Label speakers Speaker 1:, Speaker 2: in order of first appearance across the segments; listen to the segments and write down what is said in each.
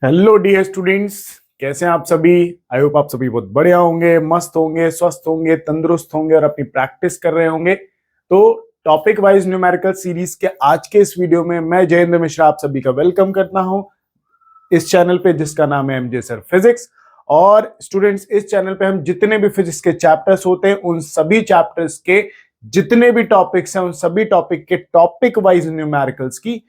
Speaker 1: Hello dear students, कैसे हैं आप सभी। आई होप आप सभी बहुत बढ़िया होंगे, मस्त होंगे, स्वस्थ होंगे, तंदुरुस्त होंगे और अपनी प्रैक्टिस कर रहे होंगे। तो टॉपिक वाइज न्यूमेरिकल सीरीज के आज के इस वीडियो में मैं जयेंद्र मिश्रा आप सभी का वेलकम करता हूं इस चैनल पे जिसका नाम है एमजे सर फिजिक्स। और स्टूडेंट्स, इस चैनल पे हम जितने भी फिजिक्स के चैप्टर्स होते हैं उन सभी चैप्टर्स के जितने भी टॉपिक्स हैं उन सभी टॉपिक के टॉपिक वाइज न्यूमेरिकल्स की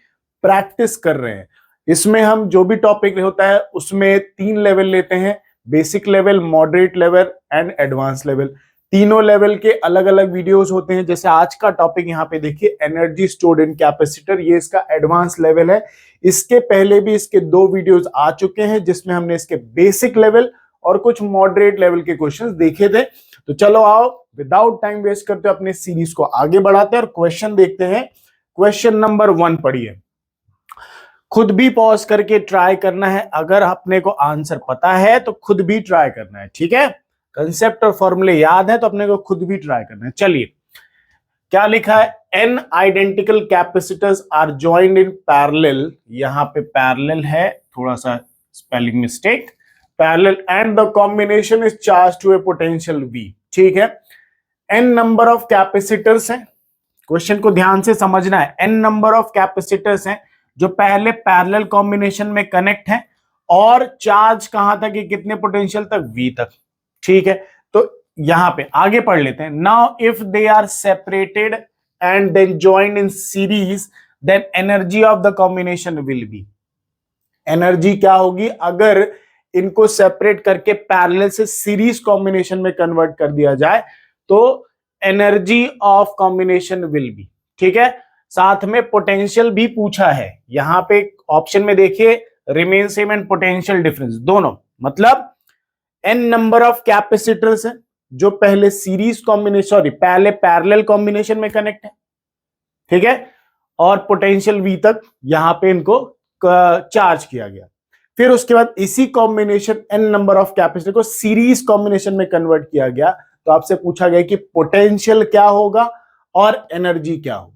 Speaker 1: प्रैक्टिस कर रहे हैं। इसमें हम जो भी टॉपिक होता है उसमें 3 लेवल लेते हैं, basic level, moderate level and advance level. तीनों लेवल के अलग अलग वीडियोस होते हैं। जैसे आज का टॉपिक यहाँ पे देखिए, एनर्जी स्टोर्ड इन कैपेसिटर, ये इसका एडवांस लेवल है। इसके पहले भी इसके 2 वीडियोस आ चुके हैं जिसमें हमने इसके बेसिक लेवल और कुछ मॉडरेट लेवल के क्वेश्चंस देखे थे। तो चलो आओ विदाउट टाइम वेस्ट करते अपने सीरीज को आगे बढ़ाते हैं और क्वेश्चन देखते हैं। क्वेश्चन नंबर 1 पढ़िए, खुद भी पॉज करके ट्राई करना है। अगर अपने को आंसर पता है तो खुद भी ट्राई करना है, ठीक है। कंसेप्ट और फॉर्मूले याद है तो अपने को खुद भी ट्राई करना है। चलिए, क्या लिखा है, n identical capacitors are joined in parallel. यहां पे पैरेलल है, थोड़ा सा spelling mistake, parallel and the combination is charge to a potential V, ठीक है। एन नंबर ऑफ कैपेसिटर्स हैं, क्वेश्चन को ध्यान से समझना है। एन नंबर ऑफ कैपेसिटर्स हैं जो पहले पैरेलल कॉम्बिनेशन में कनेक्ट है और चार्ज कहां तक है, कितने पोटेंशियल तक, V तक, ठीक है। तो यहां पे आगे पढ़ लेते हैं। Now if they are separated and then joined in series then energy of the combination will be. Energy क्या होगी अगर इनको सेपरेट करके पैरेलल से सीरीज कॉम्बिनेशन में कन्वर्ट कर दिया जाए, तो energy of combination will B, ठीक है। साथ में पोटेंशियल भी पूछा है यहां पे ऑप्शन में, देखिए remain same and potential difference दोनों, मतलब एन नंबर ऑफ कैपेसिटर्स है जो पहले सीरीज कॉम्बिनेशन, सॉरी पहले पैरेलल कॉम्बिनेशन में कनेक्ट है, ठीक है, और पोटेंशियल V तक यहां पे इनको चार्ज किया गया। फिर उसके बाद इसी combination n number of capacitor को सीरीज कॉम्बिनेशन में कन्वर्ट किया गया। तो आपसे पूछा गया कि पोटेंशियल क्या होगा और एनर्जी क्या होगी,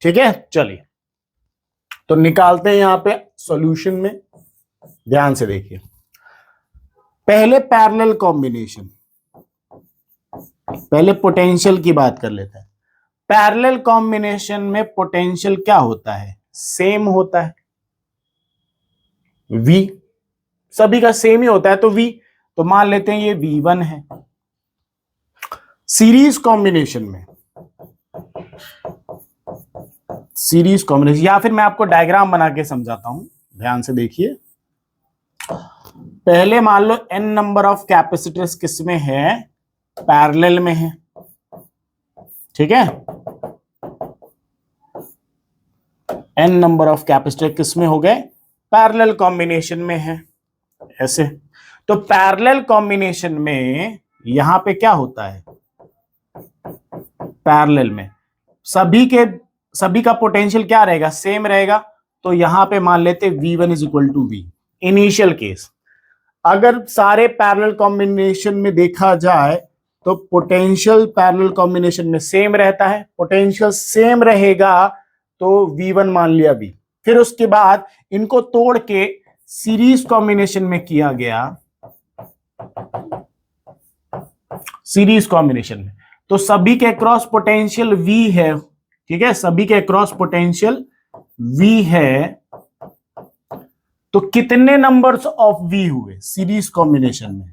Speaker 1: ठीक है। चलिए तो निकालते हैं यहां पे सॉल्यूशन में, ध्यान से देखिए। पहले पैरेलल कॉम्बिनेशन, पहले पोटेंशियल की बात कर लेते हैं। पैरेलल कॉम्बिनेशन में पोटेंशियल क्या होता है, सेम होता है, V, सभी का सेम ही होता है तो V, तो मान लेते हैं ये V1 है। सीरीज कॉम्बिनेशन में, सीरीज कॉम्बिनेशन, या फिर मैं आपको डायग्राम बना के समझाता हूं, ध्यान से देखिए। पहले मान लो n नंबर ऑफ कैपेसिटर्स किसमें है, पैरेलल में है, ठीक है। n नंबर ऑफ कैपेसिटर किसमें हो गए, पैरेलल कॉम्बिनेशन में है, ऐसे। तो पैरेलल कॉम्बिनेशन में यहां पे क्या होता है, पैरेलल में सभी का पोटेंशियल क्या रहेगा, सेम रहेगा। तो यहां पे मान लेते V1 is equal to V, initial case. अगर सारे पैरेलल कॉम्बिनेशन में देखा जाए तो पोटेंशियल पैरेलल कॉम्बिनेशन में सेम रहता है, पोटेंशियल सेम रहेगा तो V1 मान लिया V। फिर उसके बाद इनको तोड़ के सीरीज कॉम्बिनेशन में किया गया, सीरीज कॉम्बिनेशन में, तो सभी के क्रॉस पोटेंशियल V है, ठीक है, सभी के क्रॉस पोटेंशियल V है। तो कितने नंबर्स ऑफ V हुए सीरीज कॉम्बिनेशन में,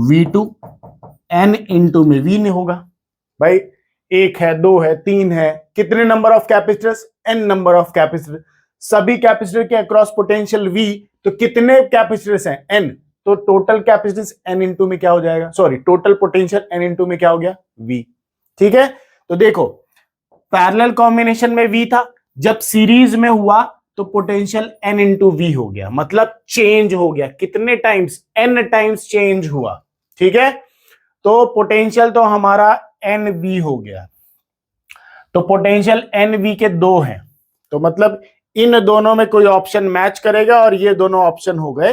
Speaker 1: V2, N इंटू में V नहीं होगा भाई, 1 है, 2 है, 3 है, कितने number of capacitors, N number of capacitor, सभी कैपेसिटर के अक्रॉस पोटेंशियल V, तो कितने कैपेसिटर्स हैं, N, तो टोटल कैपेसिटेंस N इंटू में क्या हो जाएगा, sorry total potential N into में क्या हो गया, V, ठीक है। तो देखो पैरेलल कॉम्बिनेशन में V था, जब सीरीज में हुआ तो पोटेंशियल N इंटू V हो गया, मतलब चेंज हो गया, कितने टाइम्स, N टाइम्स चेंज हुआ, ठीक है। तो पोटेंशियल तो हमारा NV हो गया, तो पोटेंशियल NV के 2 हैं, तो मतलब इन दोनों में कोई ऑप्शन मैच करेगा और ये दोनों ऑप्शन हो गए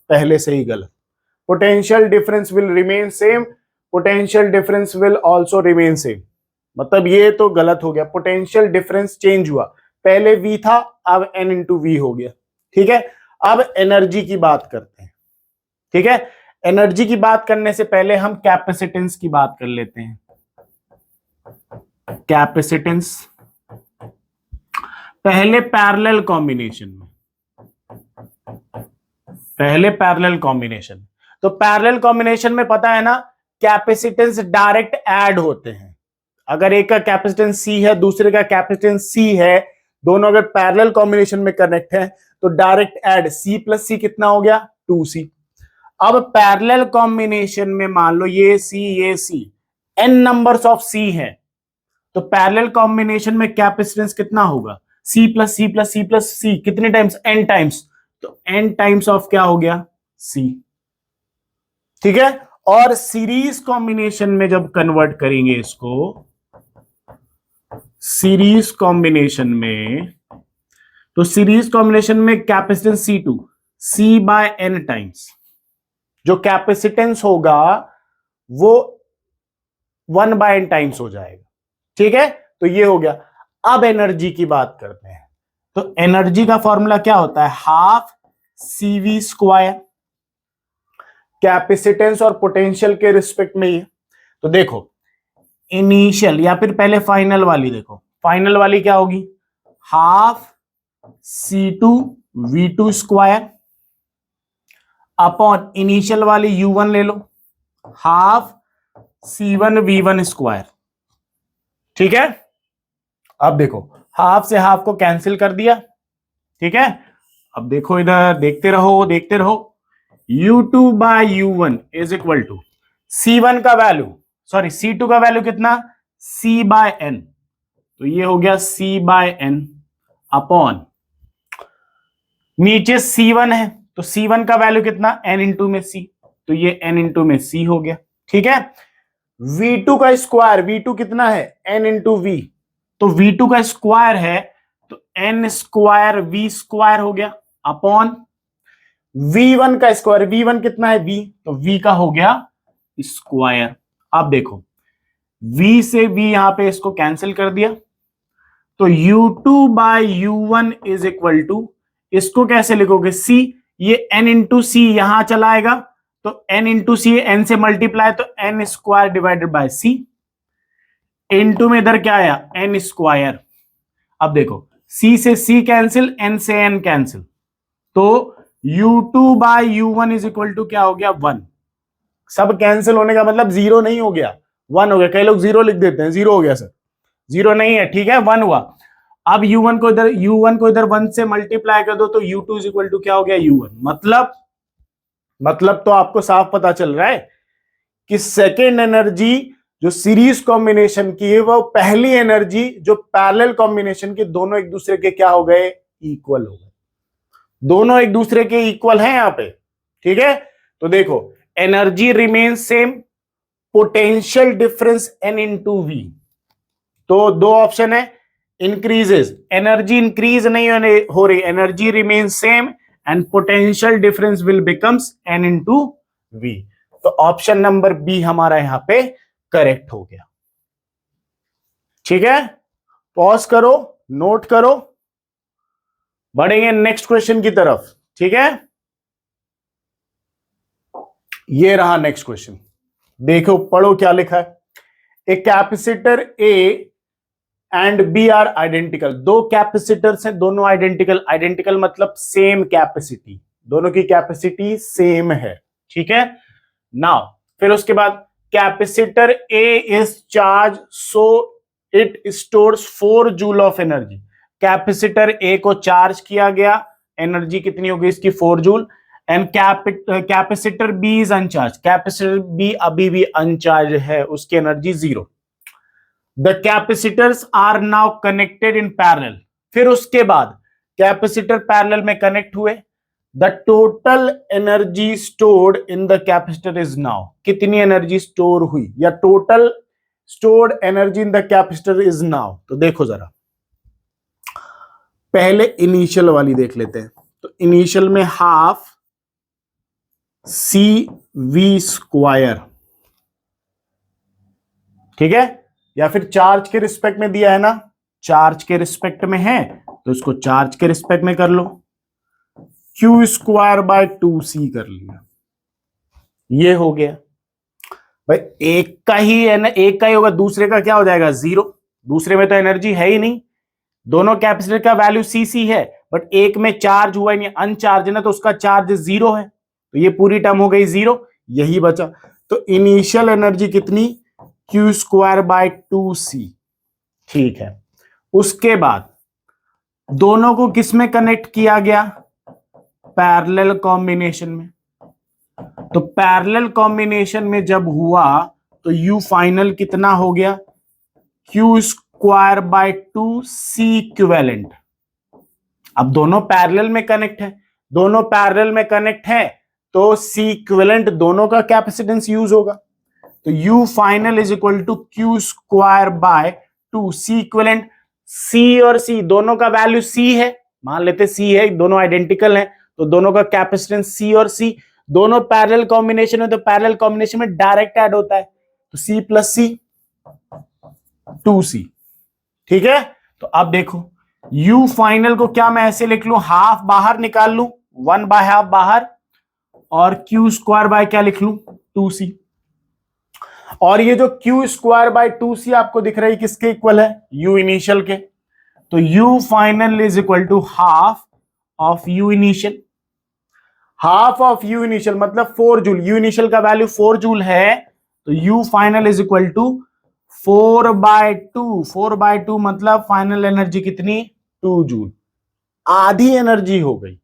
Speaker 1: पहले से ही गलत। Potential difference will remain same, potential difference will also remain same, मतलब ये तो गलत हो गया, पोटेंशियल डिफरेंस चेंज हुआ, पहले V था अब N इंटू V हो गया, ठीक है। अब एनर्जी की बात करते हैं, ठीक है। एनर्जी की बात करने से पहले हम कैपेसिटेंस की बात कर लेते हैं। कैपेसिटेंस पहले पैरेलल कॉम्बिनेशन, तो पैरेलल कॉम्बिनेशन में पता है ना, कैपेसिटेंस डायरेक्ट ऐड होते हैं। अगर एक का कैपेसिटेंस C है, दूसरे का कैपेसिटेंस C है, दोनों अगर पैरेलल कॉम्बिनेशन में कनेक्ट है तो direct add C plus C कितना हो गया 2C। अब पैरेलल कॉम्बिनेशन में मान लो ये C n numbers of C है, तो पैरेलल कॉम्बिनेशन में कैपेसिटेंस कितना होगा C plus C plus C plus C, कितने टाइम्स n टाइम्स, तो n टाइम्स ऑफ क्या हो गया C, ठीक है। और सीरीज कॉम्बिनेशन में जब कन्वर्ट करेंगे इसको सीरीज कॉम्बिनेशन में, तो सीरीज कॉम्बिनेशन में capacitance C2 C by n times, जो कैपेसिटेंस होगा वो 1 बाय n टाइम्स हो जाएगा, ठीक है। तो ये हो गया। अब एनर्जी की बात करते हैं, तो एनर्जी का फॉर्मूला क्या होता है, हाफ CV स्क्वायर, कैपेसिटेंस और पोटेंशियल के रिस्पेक्ट में ये। तो देखो इनिशियल या फिर पहले फाइनल वाली, देखो फाइनल वाली क्या होगी, half C2 V2 square upon initial वाली U1 ले लो, हाफ C1 V1 स्क्वायर, ठीक है। अब देखो हाफ से हाफ को कैंसिल कर दिया, ठीक है। अब देखो इधर देखते रहो, U2 bye U1 is equal to C1 का वैल्यू, सॉरी C2 का वैल्यू कितना C बाय n, तो ये हो गया C बाय n अपॉन नीचे C1 है, तो C1 का वैल्यू कितना n इंटू में C, तो ये n इंटू में C हो गया, ठीक है। V2 का स्क्वायर, V2 कितना है n इंटू V, तो V2 का स्क्वायर है तो n स्क्वायर V स्क्वायर हो गया अपॉन V1 का स्क्वायर, V1 कितना है V, तो V का हो गया स्क्वायर। अब देखो V से V यहां पे इसको कैंसिल कर दिया, तो U2 bye U1 is equal to, इसको कैसे लिखोगे C, ये n इंटू C यहां चला आएगा, तो n इंटू C n से मल्टीप्लाई, तो n square divided by C, into में इधर क्या आया n स्क्वायर। अब देखो C से C कैंसिल, n से n कैंसिल, तो U2 bye U1 is equal to क्या हो गया 1, सब कैंसिल होने का मतलब जीरो नहीं हो गया 1 हो गया, कई लोग जीरो लिख देते हैं, जीरो हो गया सर, जीरो नहीं है, ठीक है 1 हुआ। अब U1 को इधर 1 से मल्टीप्लाई कर दो, तो U2 इज इक्वल टू क्या हो गया U1। मतलब तो आपको साफ पता चल रहा है कि सेकेंड एनर्जी जो सीरीज कॉम्बिनेशन की है वो पहली एनर्जी जो पैरेलल कॉम्बिनेशन की, दोनों एक दूसरे के क्या हो गए, इक्वल हो गए, दोनों एक दूसरे के इक्वल हैं यहां पे, ठीक है। तो देखो energy remain same, potential difference n into V, तो दो ऑप्शन है, इंक्रीजेस, एनर्जी इंक्रीज नहीं हो रही, energy remain same and potential difference will becomes n into V, तो ऑप्शन नंबर बी हमारा यहां पे करेक्ट हो गया, ठीक है। पॉज करो, नोट करो, बढ़ेंगे नेक्स्ट क्वेश्चन की तरफ, ठीक है। ये रहा नेक्स्ट क्वेश्चन, देखो पढ़ो क्या लिखा है, a capacitor A and B are identical, दो कैपेसिटर्स हैं, दोनों आइडेंटिकल मतलब सेम कैपेसिटी, दोनों की कैपेसिटी सेम है, ठीक है। नाउ फिर उसके बाद capacitor A is charge so it stores 4 joule of energy, capacitor A को चार्ज किया गया, एनर्जी कितनी होगी इसकी 4 joule, and capacitor B is uncharged, capacitor B अभी भी अनचार्ज है, उसकी energy 0। The capacitors are now connected in parallel, फिर उसके बाद कैपेसिटर पैरेलल में कनेक्ट हुए, the total energy stored in the capacitor is now, कितनी एनर्जी स्टोर हुई या total stored energy in the capacitor is now, तो देखो जरा पहले इनिशियल वाली देख लेते हैं, तो इनिशियल में हाफ CV स्क्वायर, ठीक है, या फिर चार्ज के रिस्पेक्ट में दिया है ना, चार्ज के रिस्पेक्ट में है तो इसको चार्ज के रिस्पेक्ट में कर लो, क्यू स्क्वायर बाय 2c कर लिया, ये हो गया भाई। एक का ही है ना, एक का ही होगा, दूसरे का क्या हो जाएगा, जीरो। दूसरे में तो एनर्जी है ही नहीं, दोनों कैपेसिटर का वैल्यू सी है, बट एक में चार्ज हुआ ही नहीं, अनचार्ज है ना, तो उसका चार्ज जीरो है, तो ये पूरी टर्म हो गई जीरो, यही बचा। तो इनिशियल एनर्जी कितनी, क्यू स्क्वायर बाय 2c। ठीक है, उसके बाद दोनों को किस में कनेक्ट किया गया, पैरेलल कॉम्बिनेशन में। तो पैरेलल कॉम्बिनेशन में जब हुआ तो यू फाइनल कितना हो गया, Q square by 2c equivalent. अब दोनों पैरेलल में कनेक्ट है, दोनों पैरेलल में कनेक्ट है, तो C इक्विवेलेंट दोनों का कैपेसिटेंस यूज होगा, तो U final is equal to Q square by 2c equivalent. C और C दोनों का वैल्यू C है, मान लेते C है, दोनों आइडेंटिकल हैं, तो दोनों का कैपेसिटेंस C और C, दोनों पैरेलल कॉम्बिनेशन में, तो पैरेलल कॉम्बिनेशन में डायरेक्ट ऐड होता है, तो C प्लस C 2c। ठीक है, तो अब देखो U फाइनल को क्या मैं ऐसे लिख लूं, हाफ बाहर निकाल लूं, 1 बाय हाफ बाहर, और क्यू स्क्वायर बाय क्या लिख लूं, 2c। और ये जो क्यू स्क्वायर बाय 2c आपको दिख रही है किसके इक्वल है, U इनिशियल के, तो U final is equal to half of U initial. Half of U initial मतलब 4 जूल, U इनिशियल का वैल्यू 4 जूल है, तो U final is equal to 4/2। 4/2 मतलब फाइनल एनर्जी कितनी, 2 जूल, आधी एनर्जी हो गई।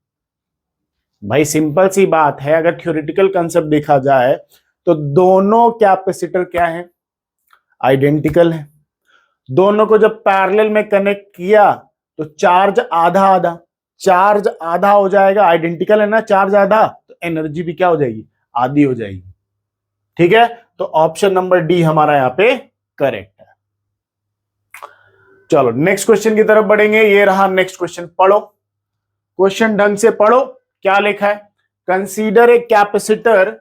Speaker 1: भाई सिंपल सी बात है, अगर थ्योरेटिकल कंसेप्ट देखा जाए तो दोनों कैपेसिटर क्या है, आइडेंटिकल है। दोनों को जब पैरेलल में कनेक्ट किया तो चार्ज आधा आधा, चार्ज आधा हो जाएगा, आइडेंटिकल है ना, चार्ज आधा, तो एनर्जी भी क्या हो जाएगी, आधी हो जाएगी। ठीक है, तो ऑप्शन नंबर डी हमारा यहां पे करेक्ट है। चलो नेक्स्ट क्वेश्चन की तरफ बढ़ेंगे, ये रहा नेक्स्ट क्वेश्चन, पढ़ो क्वेश्चन ढंग से पढ़ो, क्या लिखा है, consider a capacitor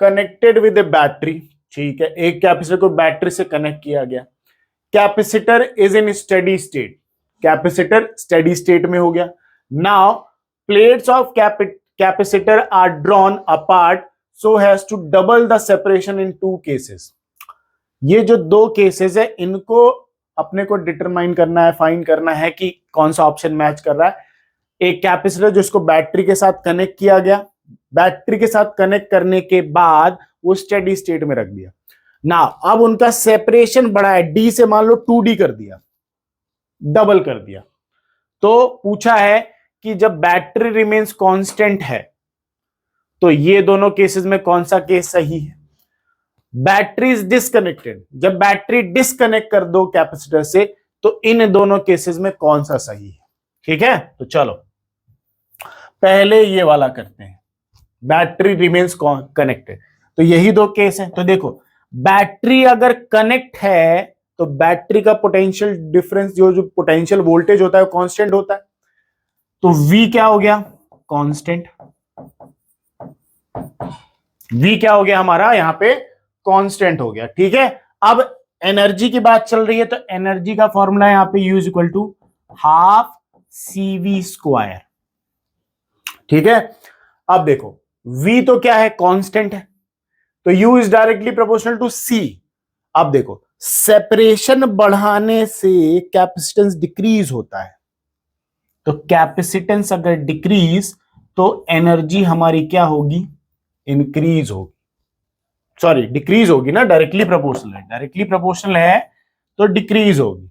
Speaker 1: connected with A battery. ठीक है, एक कैपेसिटर को बैटरी से कनेक्ट किया गया, capacitor is in steady state, capacitor steady state में हो गया। Now plates of capacitor are drawn apart so has to double the separation in 2 cases. ये जो 2 केसेस है इनको अपने को डिटरमाइन करना है, फाइंड करना है कि कौन सा ऑप्शन मैच कर रहा है। एक कैपेसिटर जिसको बैटरी के साथ कनेक्ट किया गया, बैटरी के साथ कनेक्ट करने के बाद वो स्टेडी स्टेट में रख दिया ना, अब उनका सेपरेशन बढ़ा है, डी से मान लो 2d कर दिया, डबल कर दिया। तो पूछा है कि जब बैटरी रिमेन्स कांस्टेंट है तो ये दोनों केसेस में कौन सा केस सही है, बैटरी इज डिस्कनेक्टेड, जब बैटरी डिस्कनेक्ट कर दो कैपेसिटर से तो इन दोनों केसेस में कौन सा सही है। ठीक है, तो चलो पहले ये वाला करते हैं, बैटरी रिमेन्स कनेक्टेड, तो यही 2 केस है। तो देखो बैटरी अगर कनेक्ट है तो बैटरी का पोटेंशियल डिफरेंस, जो पोटेंशियल वोल्टेज होता है वो कांस्टेंट होता है, तो V क्या हो गया, कांस्टेंट। V क्या हो गया हमारा यहां पे, कांस्टेंट हो गया। ठीक है, अब एनर्जी की बात चल रही है, तो एनर्जी का फॉर्मूला यहां पे U is equal to half CV square. ठीक है, अब देखो V तो क्या है, कांस्टेंट है, तो U is directly proportional to C। अब देखो सेपरेशन बढ़ाने से कैपेसिटेंस डिक्रीज होता है, तो कैपेसिटेंस अगर डिक्रीज तो एनर्जी हमारी क्या होगी, इंक्रीज होगी, सॉरी डिक्रीज होगी ना, डायरेक्टली प्रोपोर्शनल है, डायरेक्टली प्रोपोर्शनल है तो डिक्रीज होगी।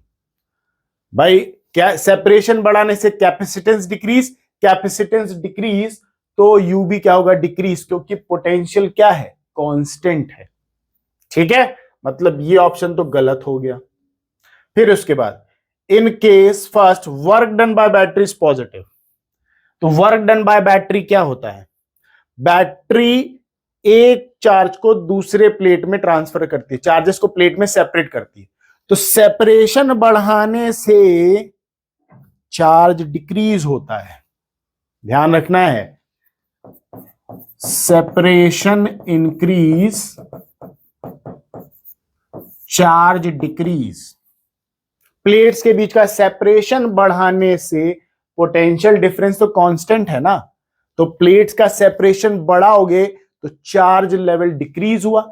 Speaker 1: भाई क्या सेपरेशन बढ़ाने से कैपेसिटेंस डिक्रीज, कैपेसिटेंस डिक्रीज तो यू भी क्या होगा, डिक्रीज, क्योंकि पोटेंशियल क्या है, कांस्टेंट है। ठीक है, मतलब ये ऑप्शन तो गलत हो गया। फिर उसके बाद in case first work done by battery is positive, तो वर्क डन बाय बैटरी क्या होता है, बैटरी एक चार्ज को दूसरे प्लेट में ट्रांसफर करती है, चार्जेस को प्लेट में सेपरेट करती है, तो सेपरेशन बढ़ाने से चार्ज डिक्रीज होता है, ध्यान रखना है, separation increase charge decrease, plates के बीच का सेपरेशन बढ़ाने से पोटेंशियल डिफरेंस तो कांस्टेंट है ना, तो प्लेट्स का सेपरेशन बढ़ाओगे तो चार्ज लेवल डिक्रीज हुआ।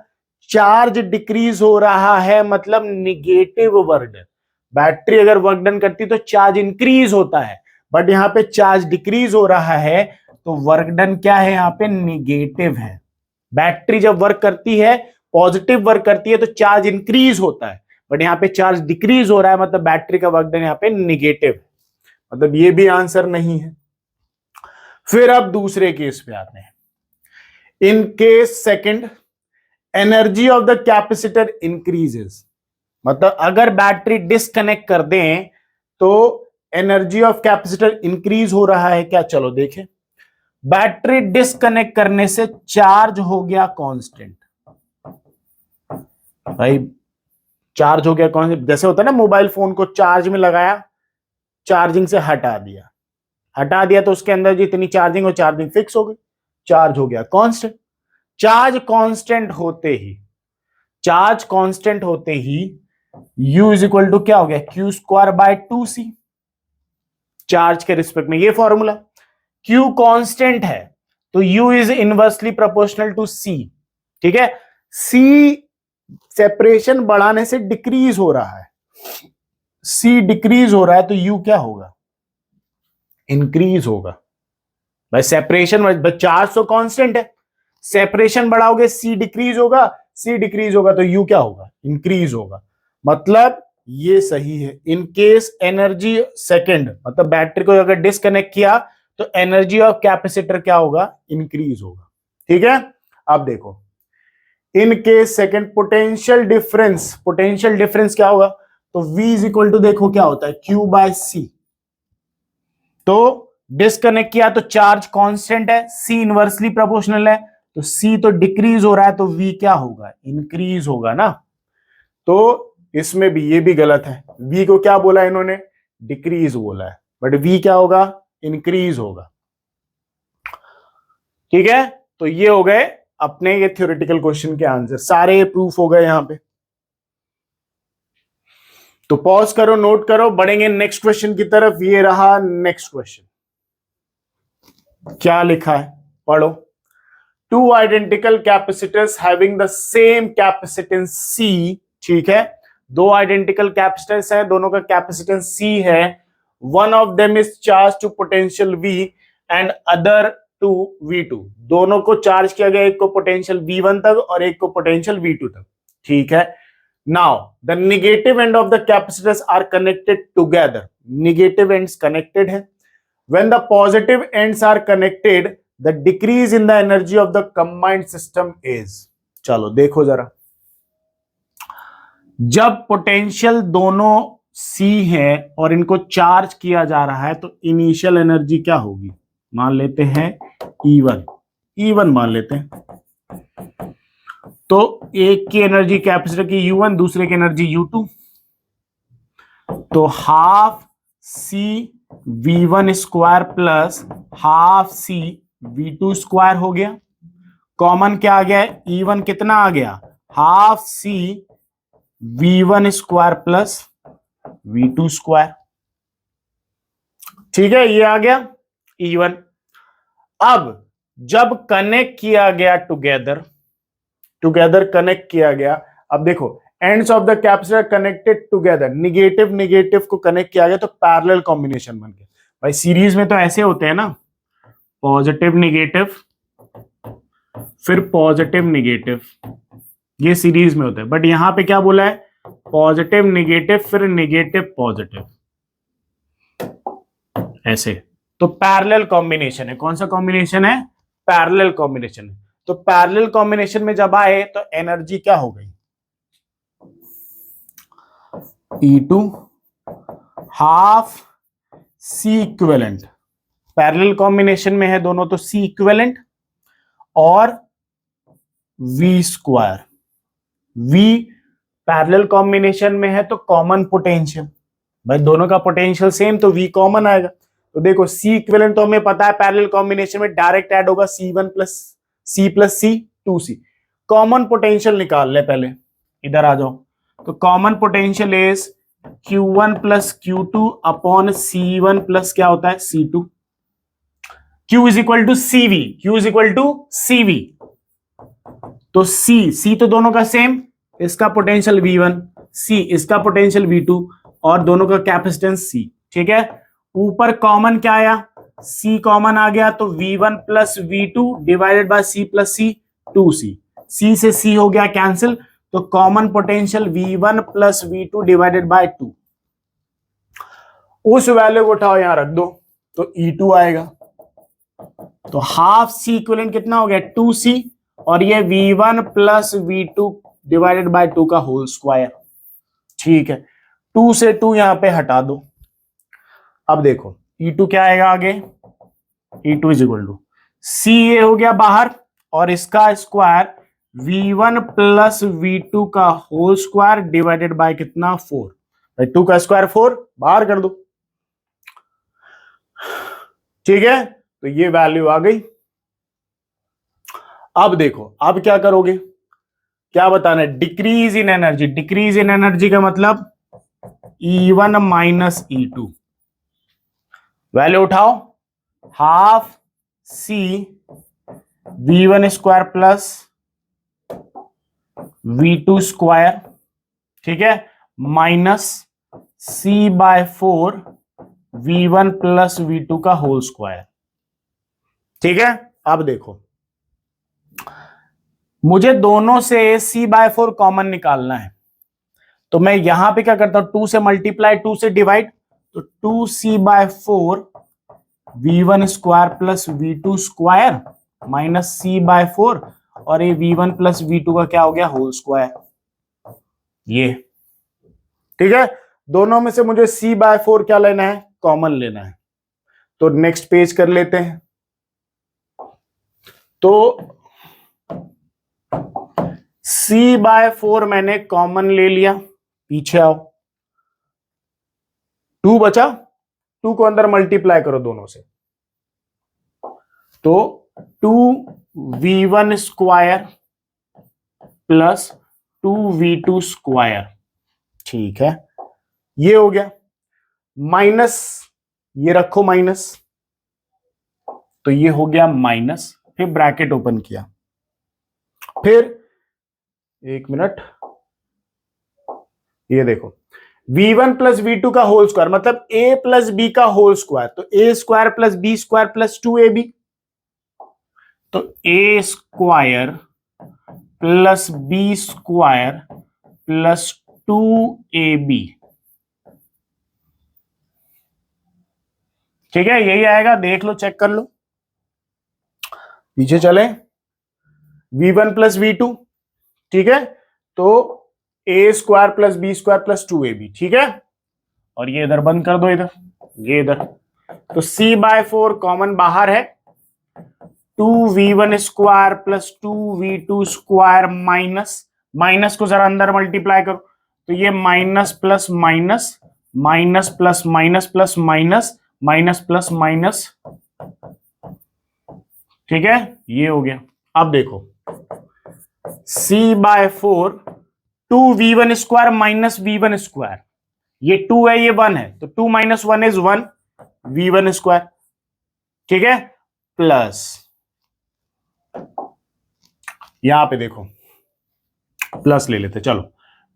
Speaker 1: चार्ज डिक्रीज हो रहा है मतलब निगेटिव वर्क डन। बैटरी अगर वर्क डन करती तो चार्ज इंक्रीज होता है, बट यहां पे चार्ज डिक्रीज हो रहा है तो वर्क डन क्या है, यहां पे निगेटिव है। बैटरी जब वर्क करती है, पॉजिटिव वर्क करती है तो चार्ज इंक्रीज होता है, बट यहां पे चार्ज डिक्रीज हो रहा है मतलब बैटरी का वर्क डन यहां पे निगेटिव है, मतलब ये भी आंसर नहीं है। फिर अब दूसरे केस पे आते हैं। In case second, energy of the capacitor increases, मतलब अगर बैटरी डिस्कनेक्ट कर दें तो एनर्जी ऑफ कैपेसिटर इंक्रीज हो रहा है क्या, चलो देखें। बैटरी डिस्कनेक्ट करने से चार्ज हो गया कांस्टेंट। भाई चार्ज हो गया कांस्टेंट, जैसे होता है ना मोबाइल फोन को चार्ज में लगाया, चार्जिंग से हटा दिया तो उसके अंदर जितनी चार्जिंग हो चार्जिंग फिक्स हो गई, चार्ज हो गया कांस्टेंट। चार्ज कांस्टेंट होते ही U इज इक्वल टू क्या हो गया, Q square by 2C। Charge के रिस्पेक्ट में ये फॉर्मूला, Q कांस्टेंट है तो U is inversely proportional to C। ठीक है, C सेपरेशन बढ़ाने से डिक्रीज हो रहा है, C डिक्रीज हो रहा है तो U क्या होगा, इंक्रीज होगा। भाई सेपरेशन, चार्ज तो कांस्टेंट है, सेपरेशन बढ़ाओगे C डिक्रीज होगा, C डिक्रीज होगा तो U क्या होगा, इंक्रीज होगा। मतलब ये सही है। इन केस एनर्जी सेकंड, मतलब बैटरी को अगर डिस्कनेक्ट किया तो एनर्जी ऑफ कैपेसिटर क्या होगा, इंक्रीज होगा। ठीक है, अब देखो in case second potential difference क्या होगा, तो V इज इक्वल टू देखो क्या होता है Q बाय C। तो डिस्कनेक्ट किया तो चार्ज कांस्टेंट है, C इनवर्सली प्रोपोर्शनल है तो C तो डिक्रीज हो रहा है तो V क्या होगा, इंक्रीज होगा ना। तो इसमें भी ये भी गलत है, V को क्या बोला इन्होंने, डिक्रीज बोला है, बट V क्या होगा, इंक्रीज होगा। ठीक है, तो ये हो गए अपने ये थ्योरेटिकल क्वेश्चन के आंसर, सारे प्रूफ हो गए यहां पे। तो पॉज करो, नोट करो, बढ़ेंगे नेक्स्ट क्वेश्चन की तरफ। ये रहा नेक्स्ट क्वेश्चन, क्या लिखा है पढ़ो। Two identical capacitors having the same capacitance C। ठीक है, दो आइडेंटिकल कैपेसिटर्स है, दोनों का कैपेसिटेंस C है। One of them is charge to potential V and other to V2। दोनों को चार्ज किया गया, एक को पोटेंशियल V1 तक और एक को पोटेंशियल V2 तक। ठीक है, now the negative end of the capacitors are connected together. Negative ends connected है। When the positive ends are connected the decrease in the energy of the combined system is. चलो देखो जरा, जब potential दोनों C है और इनको charge किया जा रहा है तो इनिशियल एनर्जी क्या होगी, मान लेते हैं E1 मान लेते हैं। तो एक की एनर्जी कैपेसिटर की U1, दूसरे की एनर्जी U2, तो half C V1 square plus half C V2 square हो गया। कॉमन क्या आ गया, E1 कितना आ गया, half C V1 square plus V2 square. ठीक है, ये आ गया E1। अब जब कनेक्ट किया गया टुगेदर कनेक्ट किया गया, अब देखो ends of the capacitor connected together, negative को कनेक्ट किया गया तो पैरेलल कॉम्बिनेशन बन गया। भाई सीरीज में तो ऐसे होते हैं ना, पॉजिटिव निगेटिव फिर पॉजिटिव निगेटिव, ये सीरीज में होता है। बट यहां पे क्या बोला है, पॉजिटिव निगेटिव फिर निगेटिव पॉजिटिव, ऐसे। तो पैरेलल कॉम्बिनेशन है। कौन सा कॉम्बिनेशन है, पैरेलल कॉम्बिनेशन है। तो पैरेलल कॉम्बिनेशन में जब आए तो एनर्जी क्या हो गई, E2 half C equivalent. Parallel combination में है दोनों तो C इक्विवेलेंट और V square. V parallel combination में है तो कॉमन पोटेंशियल, भाई दोनों का पोटेंशियल सेम तो V कॉमन आएगा। तो देखो C इक्विवेलेंट तो हमें पता है पैरेलल कॉम्बिनेशन में डायरेक्ट ऐड होगा C1 plus C 2C। Common potential निकाल ले, पहले इधर आ जाओ। तो common potential is Q1 plus Q2 upon C1 plus क्या होता है C2। Q is equal to CV, Q is equal to CV। तो C तो दोनों का सेम, इसका पोटेंशियल V1, C इसका पोटेंशियल V2 और दोनों का कैपेसिटेंस C। ठीक है, ऊपर कॉमन क्या आया, C कॉमन आ गया तो V1 plus V2 divided by C plus C, 2C। C से C हो गया कैंसिल, तो common potential V1 plus V2 divided by 2। उस वैल्यू को उठाओ यहां रख दो तो E2 आएगा। तो हाफ C इक्विवेलेंट कितना हो गया 2C, और ये V1 plus V2 divided by 2 का होल स्क्वायर। ठीक है, 2 से 2 यहां पे हटा दो। अब देखो E2 क्या आएगा आगे, E2 is equal to C ये हो गया बाहर और इसका स्क्वायर V1 प्लस V2 का होल स्क्वायर डिवाइडेड बाय कितना 4, 2 का स्क्वायर 4 बाहर कर दो। ठीक है, तो ये वैल्यू आ गई। अब देखो अब क्या करोगे, क्या बताना है, decrease in energy. Decrease in energy का मतलब E1 माइनस E2, वैल्यू उठाओ, half C V1 square plus V2 square, ठीक है, minus C by 4 V1 plus V2 का होल स्क्वायर। ठीक है, अब देखो मुझे दोनों से C बाय 4 कॉमन निकालना है, तो मैं यहां पे क्या करता हूं, 2 से मल्टीप्लाई 2 से डिवाइड, तो 2C by 4 V1 square plus V2 square minus C by 4, और ये V1 प्लस V2 का क्या हो गया होल स्क्वायर। ये ठीक है, दोनों में से मुझे C बाय 4 क्या लेना है, कॉमन लेना है। तो नेक्स्ट पेज कर लेते हैं। तो C बाय 4 मैंने कॉमन ले लिया, पीछे आओ, 2 बचा, 2 को अंदर मल्टीप्लाई करो दोनों से, तो 2V1 square plus 2V2 square. ठीक है, ये हो गया, माइनस ये रखो माइनस, तो ये हो गया माइनस, फिर ब्रैकेट ओपन किया, फिर एक मिनट, ये देखो V1 प्लस V2 का होल स्क्वायर मतलब A प्लस B का होल स्क्वायर, तो A square plus B square plus 2AB, तो A square plus B square plus 2AB। ठीक है, यही आएगा, देख लो, चेक कर लो, पीछे चले, V1 प्लस V2, ठीक है, तो A square plus B square plus 2AB। ठीक है, और ये इधर बंद कर दो, इधर ये इधर, तो C बाय 4 कॉमन बाहर है, 2V1 square plus 2V2 square minus, minus को जरा अंदर मल्टीप्लाई करो, तो ये minus plus minus, minus plus minus plus minus, minus plus minus. ठीक है, ये हो गया। अब देखो C by 4 2V1 square minus V1 square, ये 2 है ये 1 है, तो 2 माइनस 1 इज 1 V1 स्क्वायर। ठीक है, प्लस यहां पे देखो प्लस ले लेते, चलो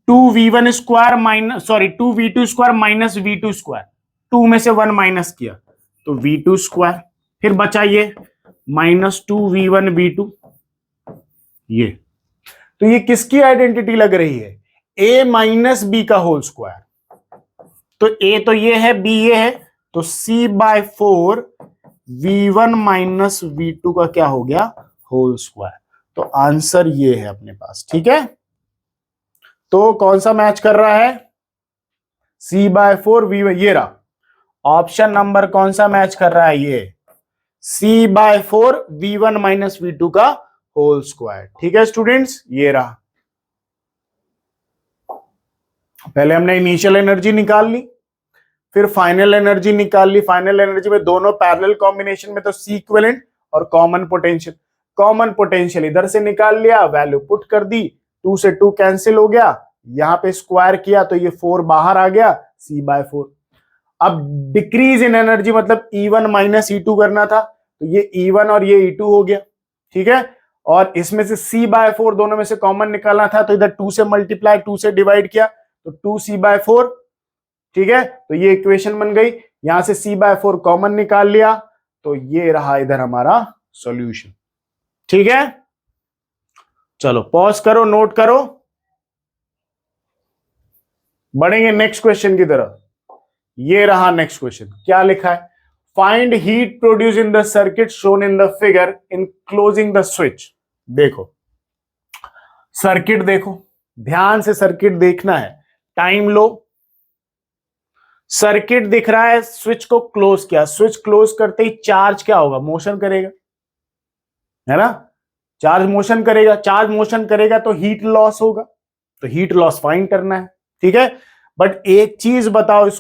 Speaker 1: 2V1 square minus, sorry 2V2 square minus V2 square, 2 में से 1 माइनस किया तो V2 स्क्वायर, फिर बचा ये माइनस 2V1 V2, ये तो ये किसकी आइडेंटिटी लग रही है, A माइनस B का होल स्क्वायर, तो A तो ये है, B ये है, तो C by 4 V1 minus V2 का क्या हो गया होल स्क्वायर। तो आंसर ये है अपने पास। ठीक है, तो कौन सा मैच कर रहा है, C बाय 4 V1, ये रहा ऑप्शन नंबर, कौन सा मैच कर रहा है, ये C by 4 V1 minus V2 का होल स्क्वायर। ठीक है स्टूडेंट्स, ये रहा, पहले हमने इनिशियल एनर्जी निकाल ली, फिर फाइनल एनर्जी निकाल ली। फाइनल एनर्जी में दोनों पैरेलल कॉम्बिनेशन में, तो C इक्विवेलेंट और कॉमन पोटेंशियल, कॉमन पोटेंशियल इधर से निकाल लिया, वैल्यू पुट कर दी, 2 से 2 कैंसिल हो गया, यहां पे स्क्वायर किया तो ये 4 बाहर आ गया, C बाय 4। अब डिक्रीज इन एनर्जी मतलब E1 माइनस E2 करना था, तो ये E1 और ये E2 हो गया, ठीक है। और इसमें से C/4 दोनों में से कॉमन निकालना था, तो इधर 2 से मल्टीप्लाई 2 से डिवाइड किया तो 2C/4, ठीक है। तो ये इक्वेशन बन गई, यहां से C/4 कॉमन निकाल लिया तो ये रहा इधर हमारा सॉल्यूशन, ठीक है। चलो पॉज करो, नोट करो, बढ़ेंगे नेक्स्ट क्वेश्चन की तरफ। ये रहा नेक्स्ट क्वेश्चन, क्या लिखा है, find heat produce in the circuit shown in the figure in closing the switch. देखो सर्किट, देखो ध्यान से सर्किट देखना है, टाइम लो, सर्किट दिख रहा है, स्विच को क्लोज किया, स्विच क्लोज करते ही चार्ज क्या होगा, मोशन करेगा, है ना, चार्ज मोशन करेगा, चार्ज मोशन करेगा तो हीट लॉस होगा, तो हीट लॉस फाइंड करना है, ठीक है। बट एक चीज बताओ, इस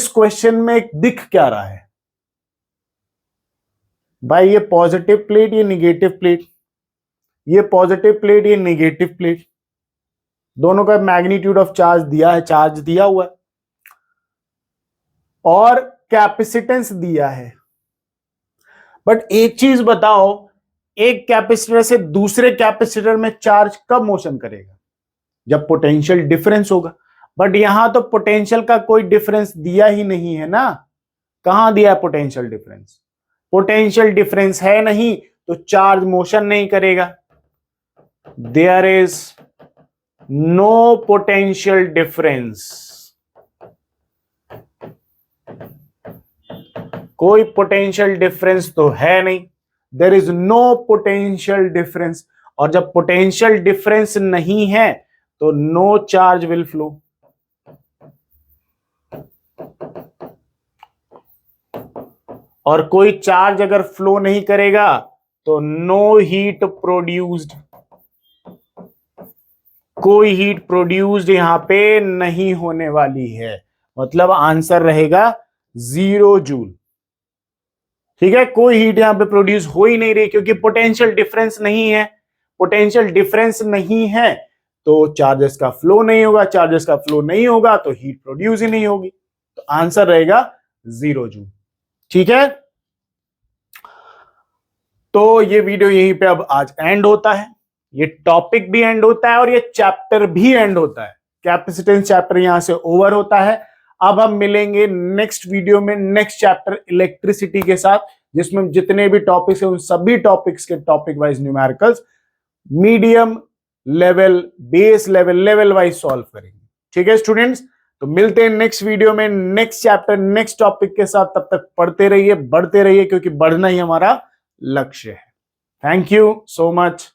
Speaker 1: क्वेश्चन में दिख क्या रहा है भाई, ये पॉजिटिव प्लेट, ये निगेटिव प्लेट, ये पॉजिटिव प्लेट, ये निगेटिव प्लेट, दोनों का मैग्नीट्यूड ऑफ चार्ज दिया है, चार्ज दिया हुआ है और कैपेसिटेंस दिया है। बट एक चीज बताओ, एक कैपेसिटर से दूसरे कैपेसिटर में चार्ज कब मोशन करेगा, जब पोटेंशियल डिफरेंस होगा। बट यहां तो पोटेंशियल का कोई डिफरेंस दिया ही नहीं है ना, कहां दिया है पोटेंशियल डिफरेंस, पोटेंशियल डिफरेंस है नहीं तो चार्ज मोशन नहीं करेगा, there is no potential difference, कोई पोटेंशियल डिफरेंस तो है नहीं, there is no potential difference, और जब पोटेंशियल डिफरेंस नहीं है तो नो चार्ज विल फ्लो। और कोई चार्ज अगर फ्लो नहीं करेगा तो नो हीट प्रोड्यूस्ड, कोई हीट प्रोड्यूस्ड यहां पे नहीं होने वाली है, मतलब आंसर रहेगा 0 जूल, ठीक है। कोई हीट यहां पे प्रोड्यूस हो ही नहीं रही क्योंकि पोटेंशियल डिफरेंस नहीं है, पोटेंशियल डिफरेंस नहीं है तो चार्जेस का फ्लो नहीं होगा, चार्जेस का फ्लो नहीं होगा तो हीट प्रोड्यूस ही नहीं होगी, तो आंसर रहेगा 0 जूल, ठीक है। तो ये वीडियो यहीं पे अब आज एंड होता है, ये टॉपिक भी एंड होता है और ये चैप्टर भी एंड होता है, कैपेसिटेंस चैप्टर यहां से ओवर होता है। अब हम मिलेंगे नेक्स्ट वीडियो में नेक्स्ट चैप्टर इलेक्ट्रिसिटी के साथ, जिसमें जितने भी टॉपिक्स हैं उन सभी टॉपिक्स के topic wise numericals medium level, base level, level wise solve करेंगे, ठीक है स्टूडेंट्स। तो मिलते हैं नेक्स्ट वीडियो में नेक्स्ट चैप्टर नेक्स्ट टॉपिक के साथ, तब तक पढ़ते रहिए, बढ़ते रहिए, क्योंकि बढ़ना ही हमारा लक्ष्य है। Thank you so much.